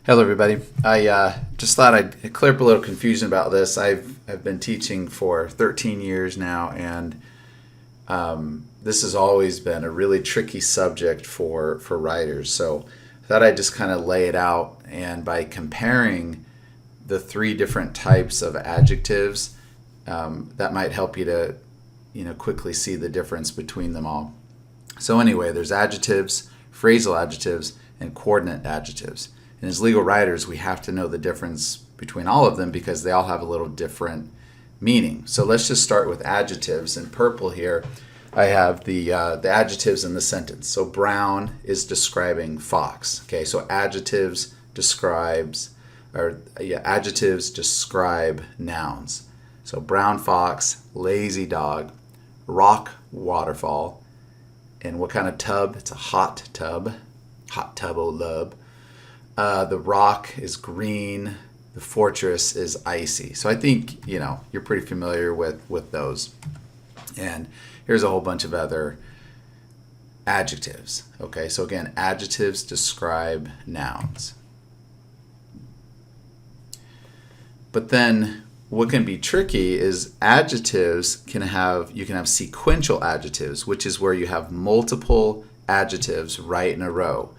Hello, everybody. I just thought I'd clear up a little confusion about this. I've been teaching for 13 years now, and this has always been a really tricky subject for writers. So I thought I'd just kind of lay it out, and by comparing the three different types of adjectives, that might help you to quickly see the difference between them all. So anyway, there's adjectives, phrasal adjectives, and coordinate adjectives. And as legal writers, we have to know the difference between all of them because they all have a little different meaning. So let's just start with adjectives. In purple here, I have the adjectives in the sentence. So brown is describing fox. Okay, so adjectives describe nouns. So brown fox, lazy dog, rock waterfall, and what kind of tub? It's a hot tub o' love. The rock is green. The fortress is icy. So I think, you're pretty familiar with those. And here's a whole bunch of other adjectives. Okay, so again, adjectives describe nouns. But then what can be tricky is adjectives you can have sequential adjectives, which is where you have multiple adjectives right in a row.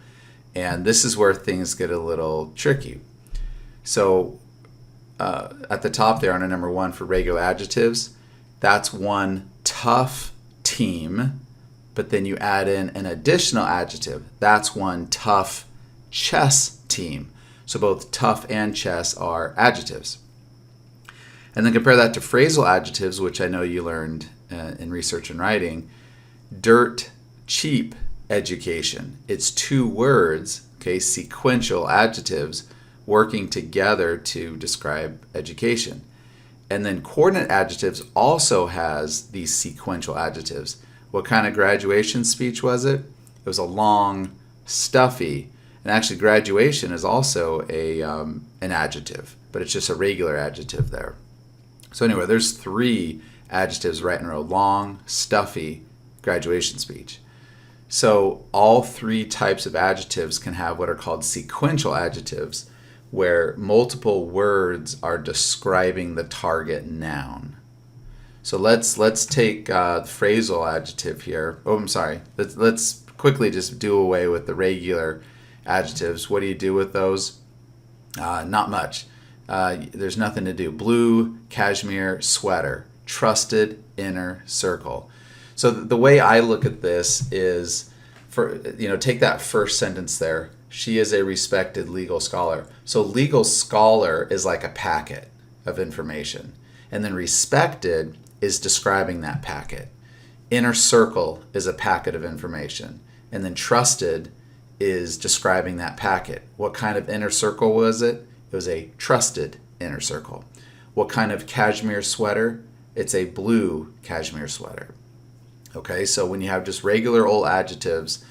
And this is where things get a little tricky. So at the top there on number 1 for regular adjectives, that's one tough team, but then you add in an additional adjective. That's one tough chess team. So both tough and chess are adjectives. And then compare that to phrasal adjectives, which I know you learned in research and writing. Dirt cheap education. It's two words, okay, sequential adjectives working together to describe education. And then coordinate adjectives also has these sequential adjectives. What kind of graduation speech was it? It was a long, stuffy, and actually graduation is also an adjective, but it's just a regular adjective there. So anyway, there's 3 adjectives right in a row: long, stuffy, graduation speech. So all 3 types of adjectives can have what are called sequential adjectives, where multiple words are describing the target noun. So let's take the phrasal adjective here. Oh, I'm sorry. Let's quickly just do away with the regular adjectives. What do you do with those? Not much. There's nothing to do. Blue, cashmere, sweater, trusted, inner circle. So the way I look at this is, take that first sentence there. She is a respected legal scholar. So legal scholar is like a packet of information. And then respected is describing that packet. Inner circle is a packet of information. And then trusted is describing that packet. What kind of inner circle was it? It was a trusted inner circle. What kind of cashmere sweater? It's a blue cashmere sweater. Okay, so when you have just regular old adjectives,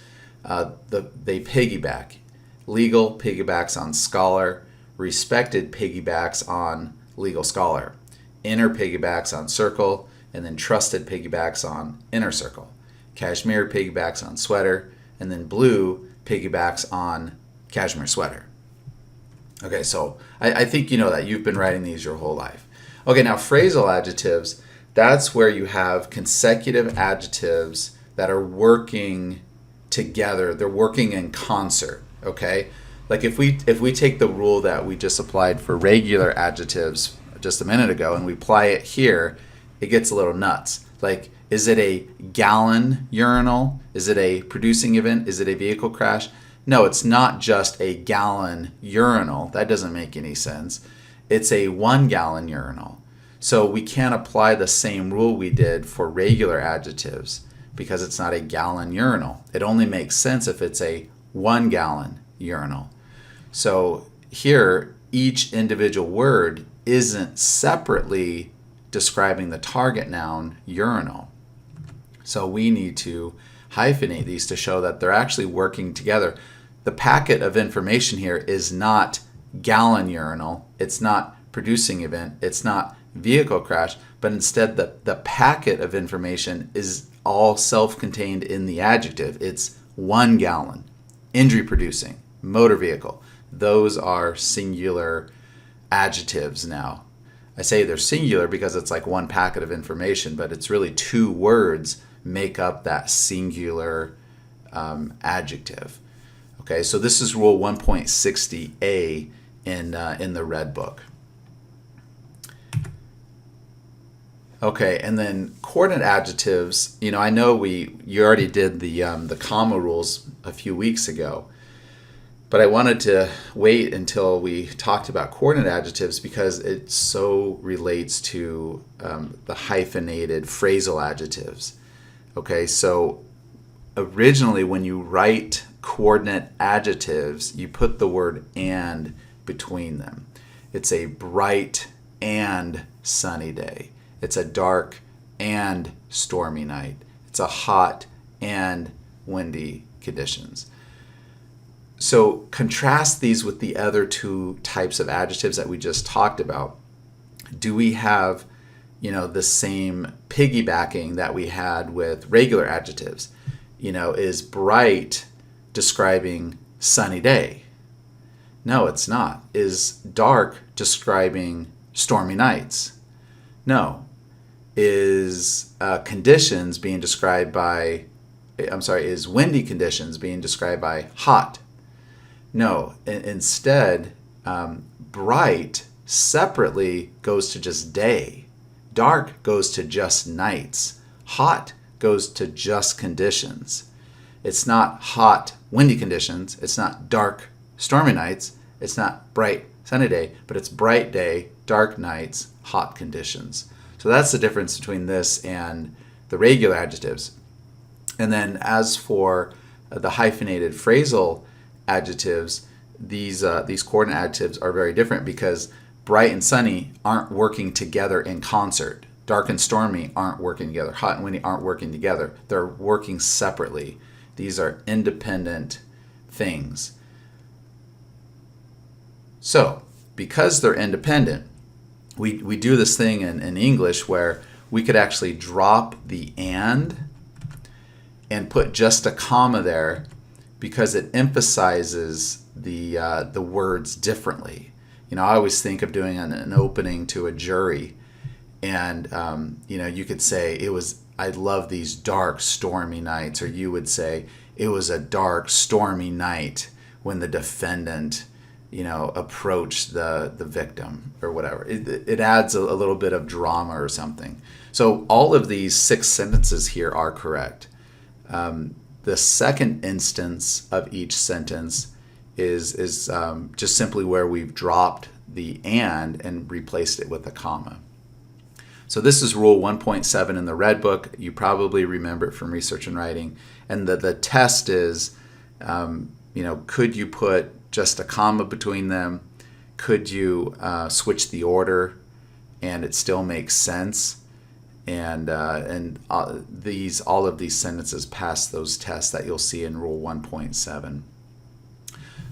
they piggyback. Legal piggybacks on scholar. Respected piggybacks on legal scholar. Inner piggybacks on circle. And then trusted piggybacks on inner circle. Cashmere piggybacks on sweater. And then blue piggybacks on cashmere sweater. Okay, so I think you know that. You've been writing these your whole life. Okay, now phrasal adjectives, that's where you have consecutive adjectives that are working together. They're working in concert, okay? Like if we take the rule that we just applied for regular adjectives just a minute ago and we apply it here, it gets a little nuts. Like, is it a gallon urinal? Is it a producing event? Is it a vehicle crash? No, it's not just a gallon urinal. That doesn't make any sense. It's a 1 gallon urinal. So we can't apply the same rule we did for regular adjectives because it's not a gallon urinal. It only makes sense if it's a 1 gallon urinal. So here, each individual word isn't separately describing the target noun urinal. So we need to hyphenate these to show that they're actually working together. The packet of information here is not gallon urinal. It's not producing event. It's not vehicle crash, but instead the packet of information is all self-contained in the adjective. It's 1 gallon, injury producing, motor vehicle. those are singular adjectives now. I say they're singular because it's like one packet of information, but it's really two words make up that singular adjective. Okay, so this is Rule 1.60a in the Red Book. Okay, and then coordinate adjectives. I know you already did the comma rules a few weeks ago, but I wanted to wait until we talked about coordinate adjectives because it so relates to the hyphenated phrasal adjectives. Okay, so originally when you write coordinate adjectives, you put the word "and" between them. It's a bright and sunny day. It's a dark and stormy night. It's a hot and windy conditions. So contrast these with the other two types of adjectives that we just talked about. Do we have, the same piggybacking that we had with regular adjectives? Is bright describing sunny day? No, it's not. Is dark describing stormy nights? No. Is conditions being described by, is windy conditions being described by hot? No. Instead, bright separately goes to just day. Dark goes to just nights. Hot goes to just conditions. It's not hot, windy conditions. It's not dark, stormy nights. It's not bright, sunny day, but it's bright day, dark nights, hot conditions. So that's the difference between this and the regular adjectives. And then as for the hyphenated phrasal adjectives, these coordinate adjectives are very different because bright and sunny aren't working together in concert. Dark and stormy aren't working together. Hot and windy aren't working together. They're working separately. These are independent things. So, because they're independent, we do this thing in English where we could actually drop the and put just a comma there because it emphasizes the words differently. I always think of doing an opening to a jury, and you could say I love these dark, stormy nights, or you would say it was a dark, stormy night when the defendant approach the victim or whatever. It adds a little bit of drama or something. So all of these 6 sentences here are correct. The second instance of each sentence is just simply where we've dropped the and replaced it with a comma. So this is Rule 1.7 in the Red Book. You probably remember it from research and writing. And the test is, could you put just a comma between them? Could you switch the order and it still makes sense? And all of these sentences pass those tests that you'll see in Rule 1.7.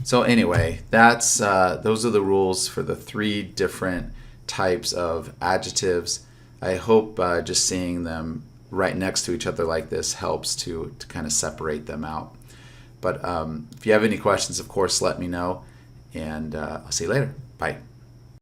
So anyway, those are the rules for the 3 different types of adjectives. I hope just seeing them right next to each other like this helps to kind of separate them out. But if you have any questions, of course, let me know, and I'll see you later. Bye.